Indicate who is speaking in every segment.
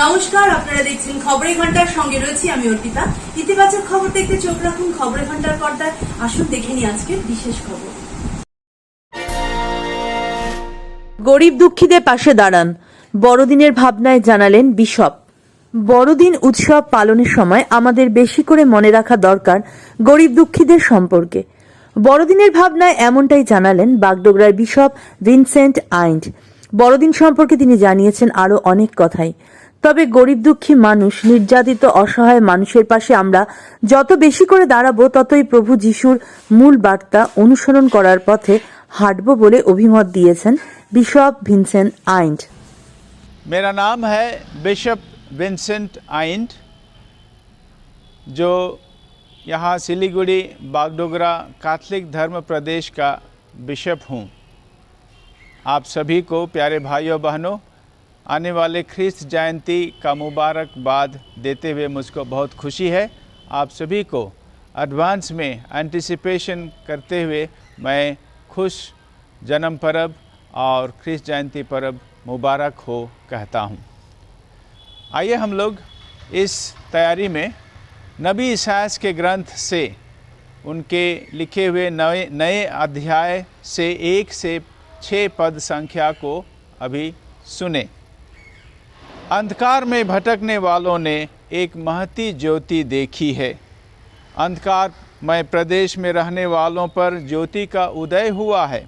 Speaker 1: নমস্কার, আপনারা দেখছেন খবরের ঘন্টার সঙ্গে রয়েছি আমি অর্পিতা। ইতিবাচক খবর দেখতে চোখ রাখুন খবরের ঘন্টার পর্দায়। আসুন দেখে নিই আজকের বিশেষ খবর।
Speaker 2: গরিব দুঃখীদের পাশে দাঁড়ান, বড়দিনের ভাবনায় জানালেন বিশপ। বড়দিন উৎসব পালনের সময় আমাদের বেশি করে মনে রাখা দরকার গরিব দুঃখীদের সম্পর্কে। বড়দিনের ভাবনায় এমনটাই জানালেন বাগডোগরার বিশপ ভিনসেন্ট আইন্ড। বড়দিন সম্পর্কে তিনি জানিয়েছেন আরো অনেক কথাই। তবে গরিব দুঃখী মানুষ, নির্যাতিত অসহায় মানুষের পাশে আমরা যত বেশি করে দাঁড়াবো, ততই প্রভু যিশুর মূল বার্তা অনুসরণ করার পথে হাঁটব বলে অভিমত দিয়েছেন बिशप विंसेंट आइंड।
Speaker 3: मेरा नाम है बिशप विंसेंट आइंड, जो यहाँ सिलीगुड़ी बागडोगरा कैथोलिक धर्म प्रदेश का बिशप हूँ। आप सभी को प्यारे भाइयों बहनों, आने वाले ख्रिस्त जयंती का मुबारकबाद देते हुए मुझको बहुत खुशी है। आप सभी को एडवांस में एंटिसिपेशन करते हुए मैं खुश जन्म पर्व और ख्रिस्त जयंती पर्व मुबारक हो कहता हूँ। आइए हम लोग इस तैयारी में नबी इसायास के ग्रंथ से उनके लिखे हुए नए अध्याय से 1 से 6 पद संख्या को अभी सुने। अंधकार में भटकने वालों ने एक महती ज्योति देखी है। अंधकारमय प्रदेश में रहने वालों पर ज्योति का उदय हुआ है।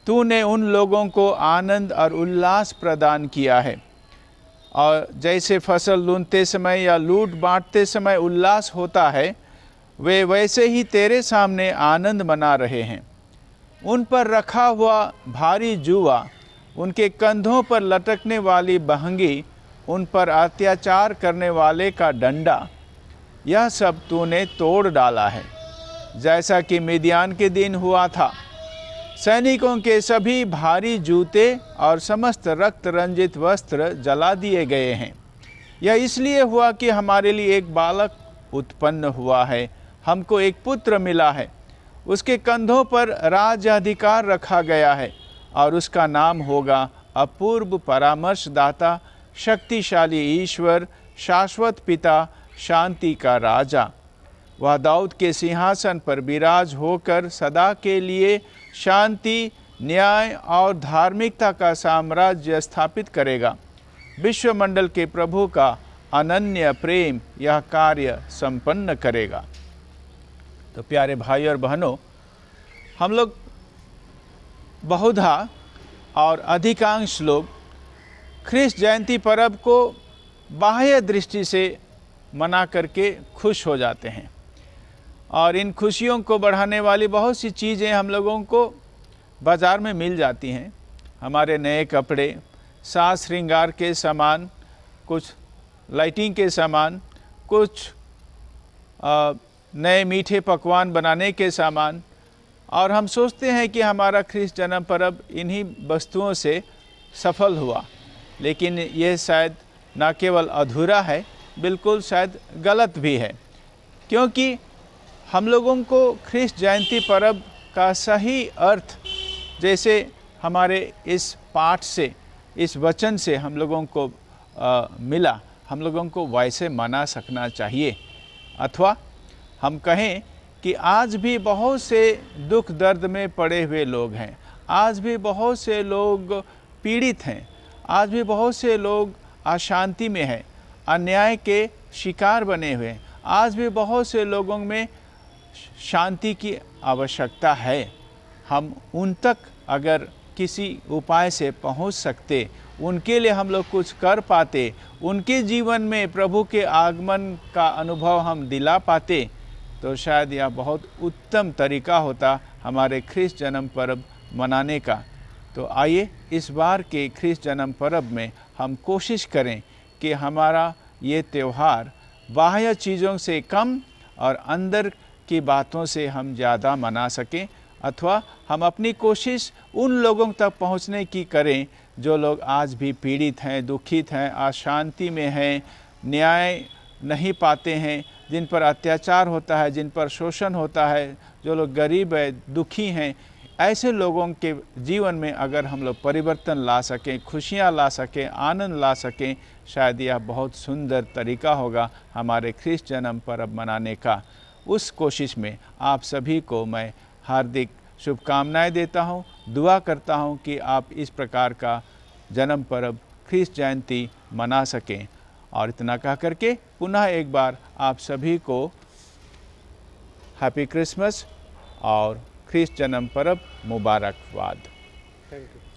Speaker 3: तूने उन लोगों को आनंद और उल्लास प्रदान किया है, और जैसे फसल लूनते समय या लूट बांटते समय उल्लास होता है, वे वैसे ही तेरे सामने आनंद मना रहे हैं। उन पर रखा हुआ भारी जुआ, उनके कंधों पर लटकने वाली बहंगी, उन पर अत्याचार करने वाले का डंडा, यह सब तूने तोड़ डाला है, जैसा कि मिद्यान के दिन हुआ था। सैनिकों के सभी भारी जूते और समस्त रक्त रंजित वस्त्र जला दिए गए हैं। यह इसलिए हुआ कि हमारे लिए एक बालक उत्पन्न हुआ है, हमको एक पुत्र मिला है। उसके कंधों पर राज्याधिकार रखा गया है, और उसका नाम होगा अपूर्व परामर्शदाता, शक्तिशाली ईश्वर, शाश्वत पिता, शांति का राजा। वह दाऊद के सिंहासन पर विराज होकर सदा के लिए शांति, न्याय और धार्मिकता का साम्राज्य स्थापित करेगा। विश्वमंडल के प्रभु का अनन्य प्रेम यह कार्य संपन्न करेगा। तो प्यारे भाई और बहनों, हम लोग बहुधा और अधिकांश लोग ख्रिस्त जयंती पर्व को बाह्य दृष्टि से मना करके खुश हो जाते हैं, और इन खुशियों को बढ़ाने वाली बहुत सी चीज़ें हम लोगों को बाज़ार में मिल जाती हैं। हमारे नए कपड़े, साज श्रृंगार के सामान, कुछ लाइटिंग के सामान, कुछ नए मीठे पकवान बनाने के सामान, और हम सोचते हैं कि हमारा ख्रिस्त जन्म पर्व इन्हीं वस्तुओं से सफल हुआ। लेकिन यह शायद न केवल अधूरा है, बिल्कुल शायद गलत भी है, क्योंकि हम लोगों को ख्रिस्त जयंती पर्व का सही अर्थ, जैसे हमारे इस पाठ से, इस वचन से हम लोगों को मिला, हम लोगों को वैसे मना सकना चाहिए। अथवा हम कहें कि आज भी बहुत से दुख दर्द में पड़े हुए लोग हैं, आज भी बहुत से लोग पीड़ित हैं, आज भी बहुत से लोग अशांति में हैं, अन्याय के शिकार बने हुए हैं, आज भी बहुत से लोगों में शांति की आवश्यकता है। हम उन तक अगर किसी उपाय से पहुंच सकते, उनके लिए हम लोग कुछ कर पाते, उनके जीवन में प्रभु के आगमन का अनुभव हम दिला पाते, तो शायद यह बहुत उत्तम तरीका होता हमारे ख्रिस्त जन्म पर्व मनाने का। तो आइए इस बार के ख्रिस्त जन्म पर्व में हम कोशिश करें कि हमारा ये त्यौहार बाह्य चीज़ों से कम और अंदर की बातों से हम ज़्यादा मना सकें, अथवा हम अपनी कोशिश उन लोगों तक पहुंचने की करें जो लोग आज भी पीड़ित हैं, दुखित हैं, अशांति में हैं, न्याय नहीं पाते हैं, जिन पर अत्याचार होता है, जिन पर शोषण होता है, जो लोग गरीब है, दुखी हैं, ऐसे लोगों के जीवन में अगर हम लोग परिवर्तन ला सकें, खुशियाँ ला सकें, आनंद ला सकें, शायद यह बहुत सुंदर तरीका होगा हमारे ख्रिस्त जन्म पर्व मनाने का। उस कोशिश में आप सभी को मैं हार्दिक शुभकामनाएं देता हूं, दुआ करता हूं कि आप इस प्रकार का जन्म पर्व ख्रिस्त जयंती मना सकें। और इतना कह करके पुनः एक बार आप सभी को हैप्पी क्रिसमस और ख्रिस्त जन्म पर्व मुबारकबाद।
Speaker 4: Thank you.